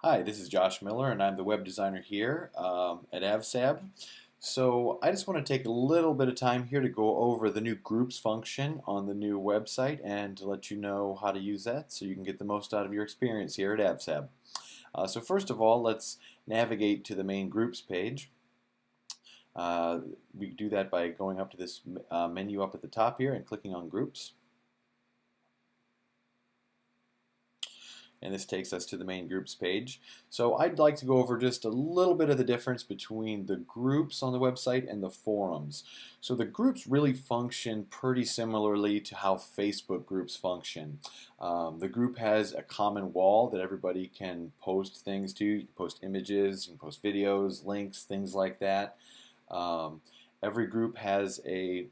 Hi, this is Josh Miller, and I'm the web designer here at AVSAB. So I just want to take a little bit of time here to go over the new groups function on the new website and to let you know how to use that so you can get the most out of your experience here at AVSAB. So first of all, let's navigate to the main groups page. Uh, we do that by going up to this menu up at the top here and clicking on groups. And this takes us to the main groups page. So I'd like to go over just a little bit of the difference between the groups on the website and the forums. So the groups really function pretty similarly to how Facebook groups function. The group has a common wall that everybody can post things to. You can post images, you can post videos, links, things like that. Every group has a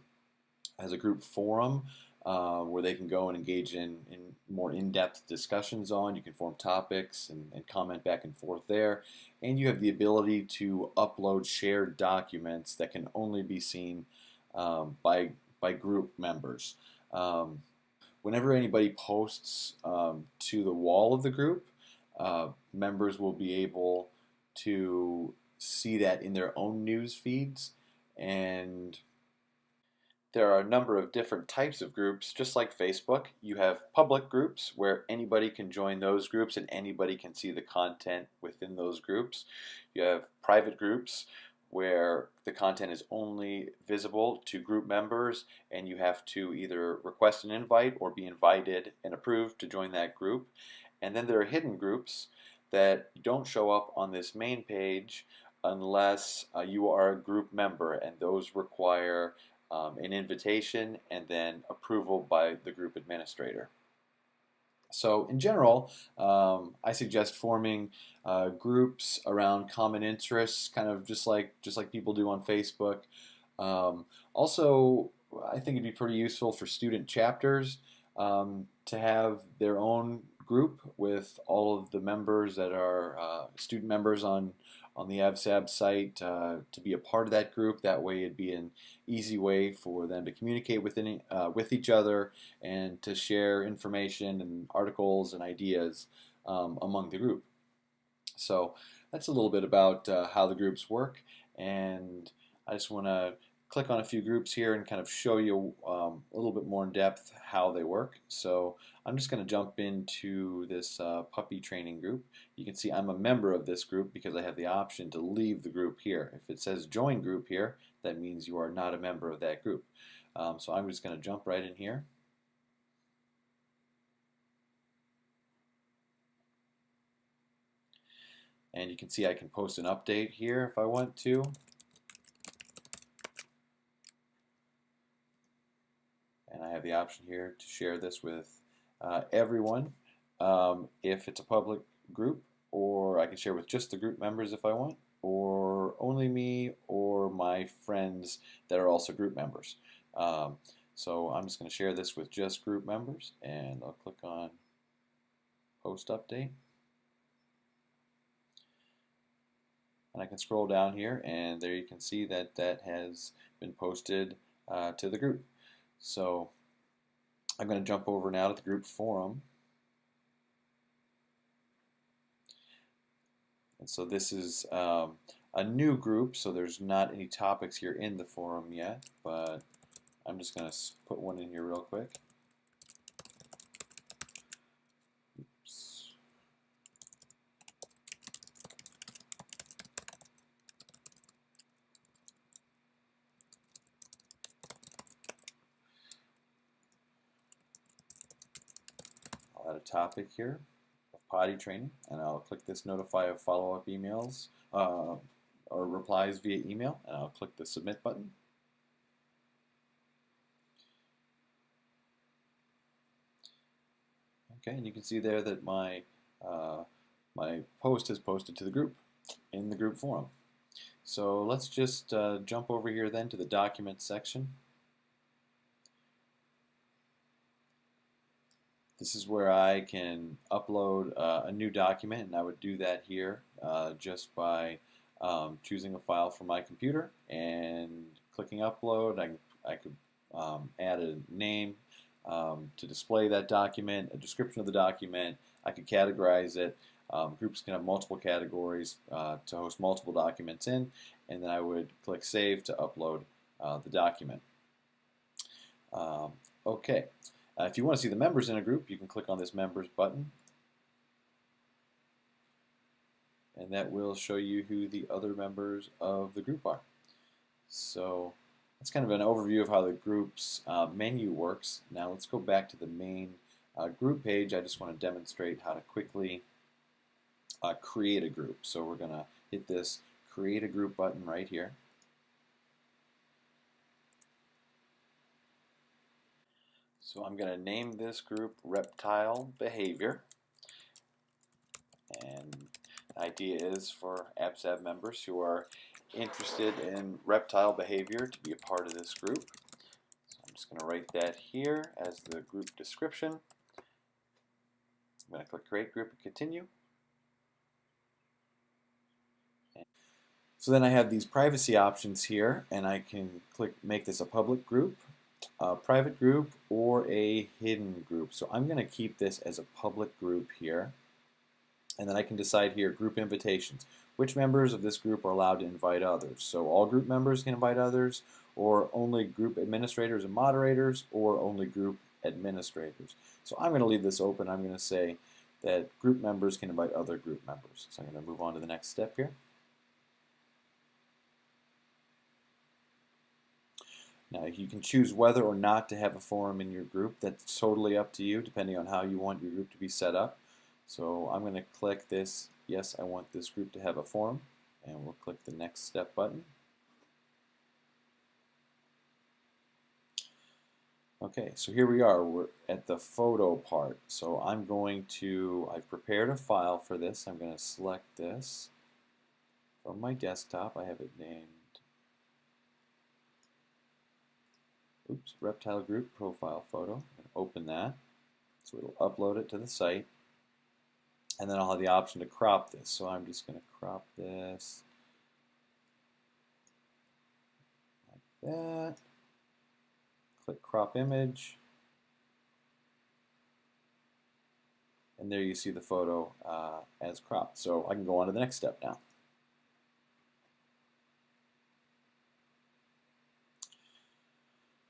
group forum where they can go and engage in more in-depth discussions on. You can form topics and comment back and forth there. And you have the ability to upload shared documents that can only be seen by group members. Um, Whenever anybody posts to the wall of the group, members will be able to see that in their own news feeds, and there are a number of different types of groups, just like Facebook. You have public groups where anybody can join those groups and anybody can see the content within those groups. You have private groups where the content is only visible to group members and you have to either request an invite or be invited and approved to join that group. And then there are hidden groups that don't show up on this main page unless you are a group member, and those require an invitation and then approval by the group administrator. So in general, I suggest forming groups around common interests, kind of just like people do on Facebook. Also, I think it'd be pretty useful for student chapters to have their own group with all of the members that are student members on the AVSAB site to be a part of that group. That way, it'd be an easy way for them to communicate with each other and to share information and articles and ideas among the group. So that's a little bit about how the groups work, and I just want to click on a few groups here and kind of show you a little bit more in depth how they work. So I'm just going to jump into this puppy training group. You can see I'm a member of this group because I have the option to leave the group here. If it says join group here, that means you are not a member of that group. So I'm just going to jump right in here. And you can see I can post an update here if I want to. And I have the option here to share this with everyone if it's a public group, or I can share with just the group members if I want, or only me or my friends that are also group members. So I'm just going to share this with just group members, and I'll click on post update. And I can scroll down here, and there you can see that that has been posted to the group. So I'm going to jump over now to the group forum. And so this is a new group, so there's not any topics here in the forum yet, but I'm just going to put one in here real quick. Oops. I'll add a topic here of potty training, and I'll click this notify of follow-up emails or replies via email, and I'll click the submit button. Okay, and you can see there that my post is posted to the group in the group forum. So let's just jump over here then to the documents section. This is where I can upload a new document, and I would do that here just by choosing a file from my computer and clicking upload. I could add a name to display that document, a description of the document. I could categorize it. Groups can have multiple categories to host multiple documents in, and then I would click Save to upload the document. Okay, if you want to see the members in a group, you can click on this Members button, and that will show you who the other members of the group are. So that's kind of an overview of how the groups menu works. Now let's go back to the main group page. I just want to demonstrate how to quickly create a group. So we're going to hit this Create a Group button right here. So I'm going to name this group Reptile Behavior. And the idea is for AVSAB members who are interested in reptile behavior to be a part of this group. So I'm just going to write that here as the group description. I'm going to click Create Group and Continue. So then I have these privacy options here, and I can click make this a public group, a private group, or a hidden group. So I'm going to keep this as a public group here. And then I can decide here, group invitations. Which members of this group are allowed to invite others? So all group members can invite others, or only group administrators and moderators, or only group administrators. So I'm going to leave this open. I'm going to say that group members can invite other group members. So I'm going to move on to the next step here. Now you can choose whether or not to have a forum in your group. That's totally up to you, depending on how you want your group to be set up. So I'm going to click this, yes, I want this group to have a forum, and we'll click the next step button. Okay, so here we are, we're at the photo part. So I've prepared a file for this. I'm going to select this from my desktop. I have it named, Reptile Group Profile Photo. I'm going to open that, so it'll upload it to the site. And then I'll have the option to crop this. So I'm just going to crop this like that. Click Crop Image. And there you see the photo as cropped. So I can go on to the next step now.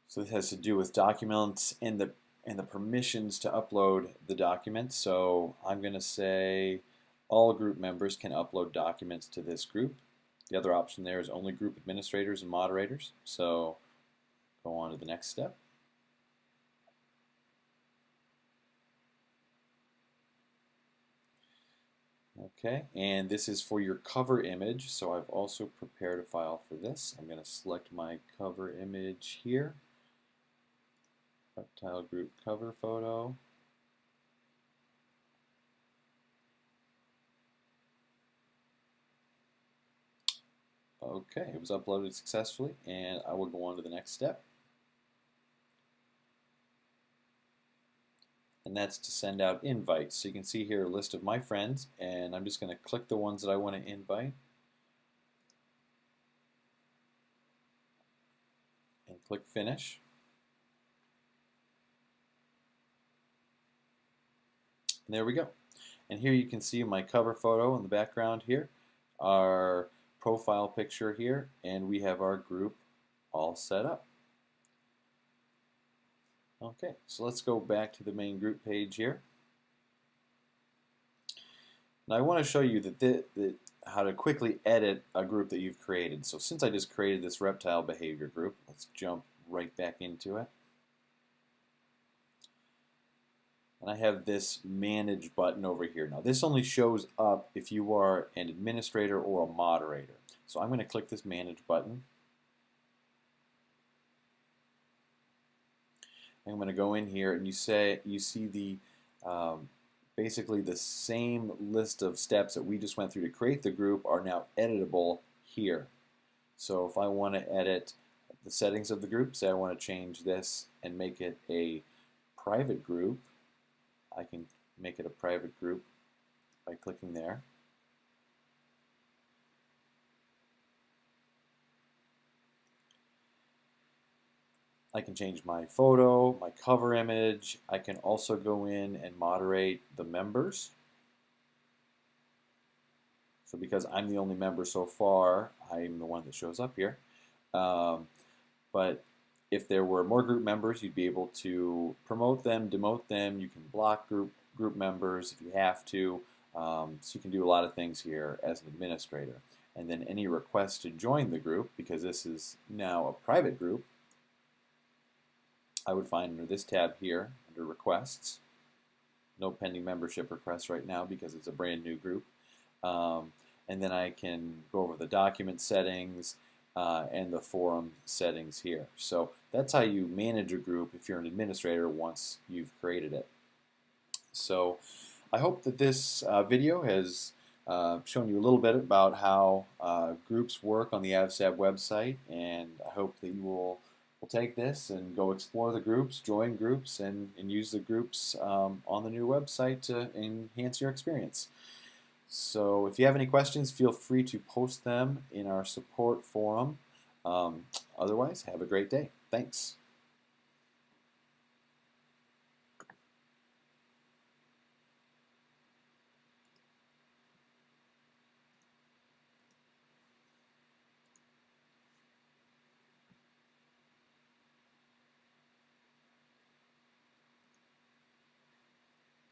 So this has to do with documents and the permissions to upload the documents. So I'm going to say all group members can upload documents to this group. The other option there is only group administrators and moderators. So go on to the next step. Okay, and this is for your cover image. So I've also prepared a file for this. I'm going to select my cover image here. Reptile Group cover photo. Okay, it was uploaded successfully, and I will go on to the next step. And that's to send out invites. So you can see here a list of my friends, and I'm just going to click the ones that I want to invite. And click Finish. And there we go. And here you can see my cover photo in the background here, our profile picture here, and we have our group all set up. Okay, so let's go back to the main group page here. Now I want to show you how to quickly edit a group that you've created. So since I just created this reptile behavior group, let's jump right back into it. And I have this Manage button over here. Now this only shows up if you are an administrator or a moderator. So I'm going to click this Manage button. I'm going to go in here, and you see the basically the same list of steps that we just went through to create the group are now editable here. So if I want to edit the settings of the group, say I want to change this and make it a private group, I can make it a private group by clicking there. I can change my photo, my cover image. I can also go in and moderate the members. So because I'm the only member so far, I'm the one that shows up here. But if there were more group members, you'd be able to promote them, demote them. You can block group members if you have to. So you can do a lot of things here as an administrator. And then any request to join the group, because this is now a private group, I would find under this tab here, under requests. No pending membership requests right now because it's a brand new group. And then I can go over the document settings and the forum settings here. So that's how you manage a group if you're an administrator once you've created it. So I hope that this video has shown you a little bit about how groups work on the AVSAB website, and I hope that you will take this and go explore the groups, join groups, and use the groups on the new website to enhance your experience. So if you have any questions, feel free to post them in our support forum. Otherwise, have a great day. Thanks.